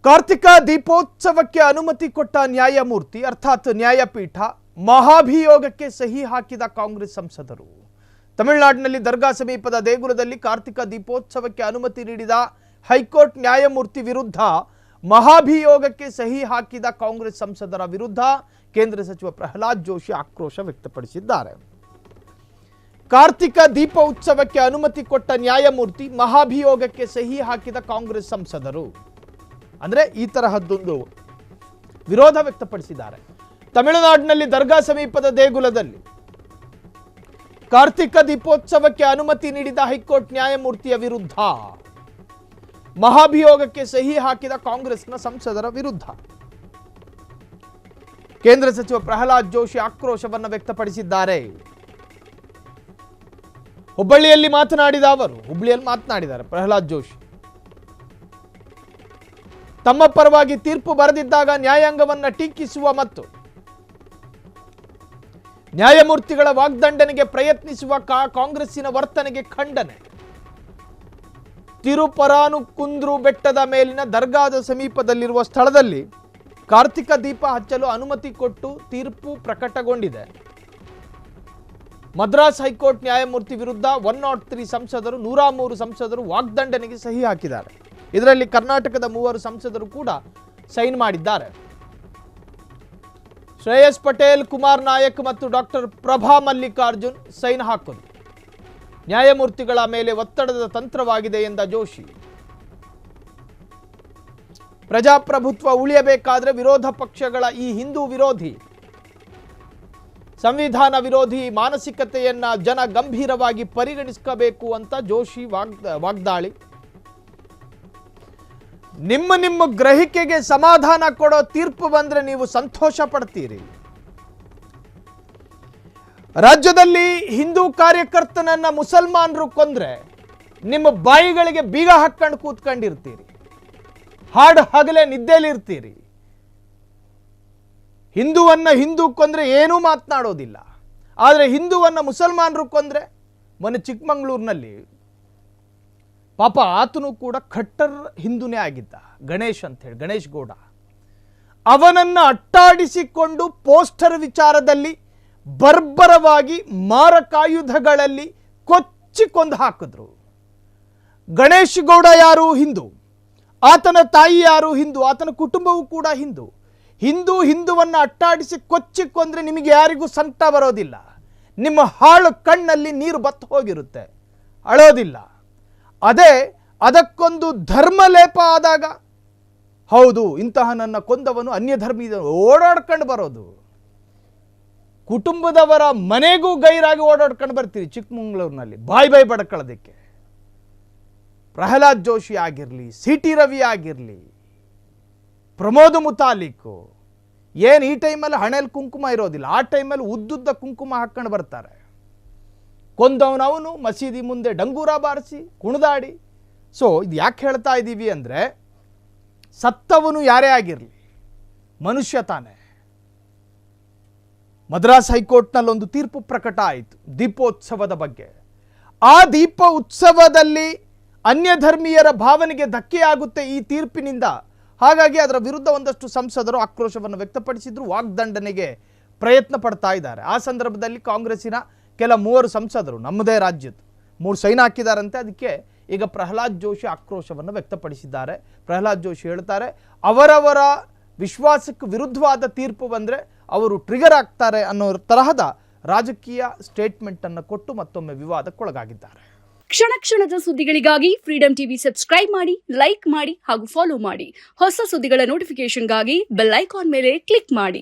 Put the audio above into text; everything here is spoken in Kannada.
ಕಾರ್ತಿಕ ದೀಪೋತ್ಸವಕ್ಕೆ ಅನುಮತಿ ಕೊಟ್ಟ ನ್ಯಾಯಮೂರ್ತಿ ಅರ್ಥಾತ್ ನ್ಯಾಯಪೀಠ ಮಹಾಭಿಯೋಗಕ್ಕೆ ಸಹಿ ಹಾಕಿದ ಕಾಂಗ್ರೆಸ್ ಸಂಸದರು. ತಮಿಳುನಾಡಿನಲ್ಲಿ ದರ್ಗಾ ಸಮೀಪದ ದೇಗುಲದಲ್ಲಿ ಕಾರ್ತಿಕ ದೀಪೋತ್ಸವಕ್ಕೆ ಅನುಮತಿ ನೀಡಿದ ಹೈಕೋರ್ಟ್ ನ್ಯಾಯಮೂರ್ತಿ ವಿರುದ್ಧ ಮಹಾಭಿಯೋಗಕ್ಕೆ ಸಹಿ ಹಾಕಿದ ಕಾಂಗ್ರೆಸ್ ಸಂಸದರ ವಿರುದ್ಧ ಕೇಂದ್ರ ಸಚಿವ ಪ್ರಹ್ಲಾದ್ ಜೋಶಿ ಆಕ್ರೋಶ ವ್ಯಕ್ತಪಡಿಸಿದ್ದಾರೆ. ಕಾರ್ತಿಕ ದೀಪ ಉತ್ಸವಕ್ಕೆ ಅನುಮತಿ ಕೊಟ್ಟ ನ್ಯಾಯಮೂರ್ತಿ ಮಹಾಭಿಯೋಗಕ್ಕೆ ಸಹಿ ಹಾಕಿದ ಕಾಂಗ್ರೆಸ್ ಸಂಸದರು ಅಂದ್ರೆ ಈ ತರಹದ್ದೊಂದು ವಿರೋಧ ವ್ಯಕ್ತಪಡಿಸಿದ್ದಾರೆ. ತಮಿಳುನಾಡಿನಲ್ಲಿ ದರ್ಗಾ ಸಮೀಪದ ದೇಗುಲದಲ್ಲಿ ಕಾರ್ತಿಕ ದೀಪೋತ್ಸವಕ್ಕೆ ಅನುಮತಿ ನೀಡಿದ ಹೈಕೋರ್ಟ್ ನ್ಯಾಯಮೂರ್ತಿಯ ವಿರುದ್ಧ ಮಹಾಭಿಯೋಗಕ್ಕೆ ಸಹಿ ಹಾಕಿದ ಕಾಂಗ್ರೆಸ್ನ ಸಂಸದರ ವಿರುದ್ಧ ಕೇಂದ್ರ ಸಚಿವ ಪ್ರಹ್ಲಾದ್ ಜೋಶಿ ಆಕ್ರೋಶವನ್ನು ವ್ಯಕ್ತಪಡಿಸಿದ್ದಾರೆ. ಹುಬ್ಬಳ್ಳಿಯಲ್ಲಿ ಮಾತನಾಡಿದ್ದಾರೆ ಪ್ರಹ್ಲಾದ್ ಜೋಶಿ. ತಮ್ಮ ಪರವಾಗಿ ತೀರ್ಪು ಬರೆದಿದ್ದಾಗ ನ್ಯಾಯಾಂಗವನ್ನ ಟೀಕಿಸುವ ಮತ್ತು ನ್ಯಾಯಮೂರ್ತಿಗಳ ವಾಗ್ದಂಡನೆಗೆ ಪ್ರಯತ್ನಿಸುವ ಕಾಂಗ್ರೆಸ್ಸಿನ ವರ್ತನೆಗೆ ಖಂಡನೆ. ತಿರುಪರಾನುಕುಂದ್ರು ಬೆಟ್ಟದ ಮೇಲಿನ ದರ್ಗಾದ ಸಮೀಪದಲ್ಲಿರುವ ಸ್ಥಳದಲ್ಲಿ ಕಾರ್ತಿಕ ದೀಪ ಹಚ್ಚಲು ಅನುಮತಿ ಕೊಟ್ಟು ತೀರ್ಪು ಪ್ರಕಟಗೊಂಡಿದೆ. ಮದ್ರಾಸ್ ಹೈಕೋರ್ಟ್ ನ್ಯಾಯಮೂರ್ತಿ ವಿರುದ್ಧ 103 ಸಂಸದರು 103 ಸಂಸದರು ವಾಗ್ದಂಡನೆಗೆ ಸಹಿ ಹಾಕಿದ್ದಾರೆ. ಇದರಲ್ಲಿ ಕರ್ನಾಟಕದ 3 ಸಂಸದರು ಕೂಡ ಸೈನ್ ಮಾಡಿದ್ದಾರೆ. ಶ್ರೇಯಸ್ ಪಟೇಲ್, ಕುಮಾರ್ ನಾಯಕ್ ಮತ್ತು ಡಾಕ್ಟರ್ ಪ್ರಭಾ ಮಲ್ಲಿಕಾರ್ಜುನ್ ಸೈನ್ ಹಾಕಿದರು. ನ್ಯಾಯಮೂರ್ತಿಗಳ ಮೇಲೆ ಒತ್ತಡದ ತಂತ್ರವಾಗಿದೆ ಎಂದ ಜೋಶಿ, ಪ್ರಜಾಪ್ರಭುತ್ವ ಉಳಿಯಬೇಕಾದ್ರೆ ವಿರೋಧ ಪಕ್ಷಗಳ ಈ ಹಿಂದೂ ವಿರೋಧಿ, ಸಂವಿಧಾನ ವಿರೋಧಿ ಮಾನಸಿಕತೆಯನ್ನ ಜನ ಗಂಭೀರವಾಗಿ ಪರಿಗಣಿಸಬೇಕು ಅಂತ ಜೋಶಿ ವಾಗ್ದಾಳಿ. ನಿಮ್ಮ ಗ್ರಹಿಕೆಗೆ ಸಮಾಧಾನ ಕೊಡೋ ತೀರ್ಪು ಬಂದ್ರೆ ನೀವು ಸಂತೋಷ ಪಡ್ತೀರಿ. ರಾಜ್ಯದಲ್ಲಿ ಹಿಂದೂ ಕಾರ್ಯಕರ್ತನನ್ನ ಮುಸಲ್ಮಾನರು ಕೊಂದ್ರೆ ನಿಮ್ಮ ಬಾಯಿಗಳಿಗೆ ಬೀಗ ಹಾಕೊಂಡು ಕೂತ್ಕೊಂಡಿರ್ತೀರಿ, ಹಾಡು ಹಗಲೇ ನಿದ್ದೆಲಿರ್ತೀರಿ. ಹಿಂದೂವನ್ನ ಹಿಂದೂ ಕೊಂದ್ರೆ ಏನೂ ಮಾತನಾಡೋದಿಲ್ಲ. ಆದರೆ ಹಿಂದೂವನ್ನ ಮುಸಲ್ಮಾನರು ಕೊಂದ್ರೆ, ಮೊನ್ನೆ ಚಿಕ್ಕಮಂಗ್ಳೂರಿನಲ್ಲಿ ಪಾಪ ಆತನು ಕೂಡ ಖಟ್ಟರ್ ಹಿಂದೂನೇ ಆಗಿದ್ದ, ಗಣೇಶ್ ಅಂತ ಹೇಳಿ, ಗಣೇಶ್ ಗೌಡ. ಅವನನ್ನು ಅಟ್ಟಾಡಿಸಿಕೊಂಡು ಪೋಸ್ಟರ್ ವಿಚಾರದಲ್ಲಿ ಬರ್ಬರವಾಗಿ ಮಾರಕಾಯುಧಗಳಲ್ಲಿ ಕೊಚ್ಚಿ ಕೊಂದು ಹಾಕಿದ್ರು. ಗಣೇಶ್ ಗೌಡ ಯಾರು? ಹಿಂದೂ. ಆತನ ತಾಯಿ ಯಾರು? ಹಿಂದೂ. ಆತನ ಕುಟುಂಬವೂ ಕೂಡ ಹಿಂದೂ. ಹಿಂದುವನ್ನು ಅಟ್ಟಾಡಿಸಿ ಕೊಚ್ಚಿ ಕೊಂದ್ರೆ ನಿಮಗೆ ಯಾರಿಗೂ ಸಂಕಟ ಬರೋದಿಲ್ಲ. ನಿಮ್ಮ ಹಾಳು ಕಣ್ಣಲ್ಲಿ ನೀರು ಬತ್ತು ಹೋಗಿರುತ್ತೆ, ಅಳೋದಿಲ್ಲ. ಅದಕ್ಕೊಂದು ಧರ್ಮಲೇಪ ಆದಾಗ, ಹೌದು ಇಂತಹ ನನ್ನ ಕೊಂದವನು ಅನ್ಯ ಧರ್ಮಿ, ಓಡಾಡ್ಕೊಂಡು ಬರೋದು. ಕುಟುಂಬದವರ ಮನೆಗೂ ಗೈರಾಗಿ ಓಡಾಡ್ಕೊಂಡು ಬರ್ತೀರಿ. ಚಿಕ್ಕಮಂಗ್ಳೂರಿನಲ್ಲಿ ಬಾಯಿ ಬಡ್ಕೊಳ್ಳೋದಕ್ಕೆ ಪ್ರಹ್ಲಾದ್ ಜೋಶಿ ಆಗಿರಲಿ, ಸಿ.ಟಿ. ರವಿ ಆಗಿರಲಿ, ಪ್ರಮೋದ್ ಮುತಾಲಿಕ್, ಏನು ಈ ಟೈಮಲ್ಲಿ ಹಣೆಯಲ್ಲಿ ಕುಂಕುಮ ಇರೋದಿಲ್ಲ, ಆ ಟೈಮಲ್ಲಿ ಉದ್ದುದ್ದ ಕುಂಕುಮ ಹಾಕೊಂಡು ಬರ್ತಾರೆ. ಕೊಂದವನವನು ಮಸೀದಿ ಮುಂದೆ ಡಂಗೂರ ಬಾರಿಸಿ ಕುಣಿದಾಡಿ. ಸೊ ಇದು ಯಾಕೆ ಹೇಳ್ತಾ ಇದ್ದೀವಿ ಅಂದರೆ, ಸತ್ತವನು ಯಾರೇ ಆಗಿರಲಿ ಮನುಷ್ಯ ತಾನೆ. ಮದ್ರಾಸ್ ಹೈಕೋರ್ಟ್ನಲ್ಲಿ ಒಂದು ತೀರ್ಪು ಪ್ರಕಟ ಆಯಿತು ದೀಪೋತ್ಸವದ ಬಗ್ಗೆ. ಆ ದೀಪ ಉತ್ಸವದಲ್ಲಿ ಅನ್ಯ ಧರ್ಮೀಯರ ಭಾವನೆಗೆ ಧಕ್ಕೆಯಾಗುತ್ತೆ ಈ ತೀರ್ಪಿನಿಂದ. ಹಾಗಾಗಿ ಅದರ ವಿರುದ್ಧ ಒಂದಷ್ಟು ಸಂಸದರು ಆಕ್ರೋಶವನ್ನು ವ್ಯಕ್ತಪಡಿಸಿದ್ರು, ವಾಗ್ದಂಡನೆಗೆ ಪ್ರಯತ್ನ ಪಡ್ತಾ ಇದ್ದಾರೆ. ಆ ಸಂದರ್ಭದಲ್ಲಿ ಕಾಂಗ್ರೆಸ್ಸಿನ ಕೆಲ 3 ಸಂಸದರು, ನಮ್ಮದೇ ರಾಜ್ಯದ 3 ಸೈನ್ ಹಾಕಿದಾರಂತೆ. ಅದಕ್ಕೆ ಈಗ ಪ್ರಹ್ಲಾದ್ ಜೋಶಿ ಆಕ್ರೋಶವನ್ನು ವ್ಯಕ್ತಪಡಿಸಿದ್ದಾರೆ. ಪ್ರಹ್ಲಾದ್ ಜೋಶಿ ಹೇಳ್ತಾರೆ, ಅವರವರ ವಿಶ್ವಾಸಕ್ಕೆ ವಿರುದ್ಧವಾದ ತೀರ್ಪು ಬಂದರೆ ಅವರು ಟ್ರಿಗರ್ ಆಗ್ತಾರೆ ಅನ್ನೋ ತರಹದ ರಾಜಕೀಯ ಸ್ಟೇಟ್ಮೆಂಟ್ ಅನ್ನು ಕೊಟ್ಟು ಮತ್ತೊಮ್ಮೆ ವಿವಾದಕ್ಕೊಳಗಾಗಿದ್ದಾರೆ. ಕ್ಷಣ ಕ್ಷಣದ ಸುದ್ದಿಗಳಿಗಾಗಿ ಫ್ರೀಡಂ ಟಿವಿ ಸಬ್ಸ್ಕ್ರೈಬ್ ಮಾಡಿ, ಲೈಕ್ ಮಾಡಿ ಹಾಗೂ ಫಾಲೋ ಮಾಡಿ. ಹೊಸ ಸುದ್ದಿಗಳ ನೋಟಿಫಿಕೇಶನ್ಗಾಗಿ ಬೆಲ್ ಐಕಾನ್ ಮೇಲೆ ಕ್ಲಿಕ್ ಮಾಡಿ.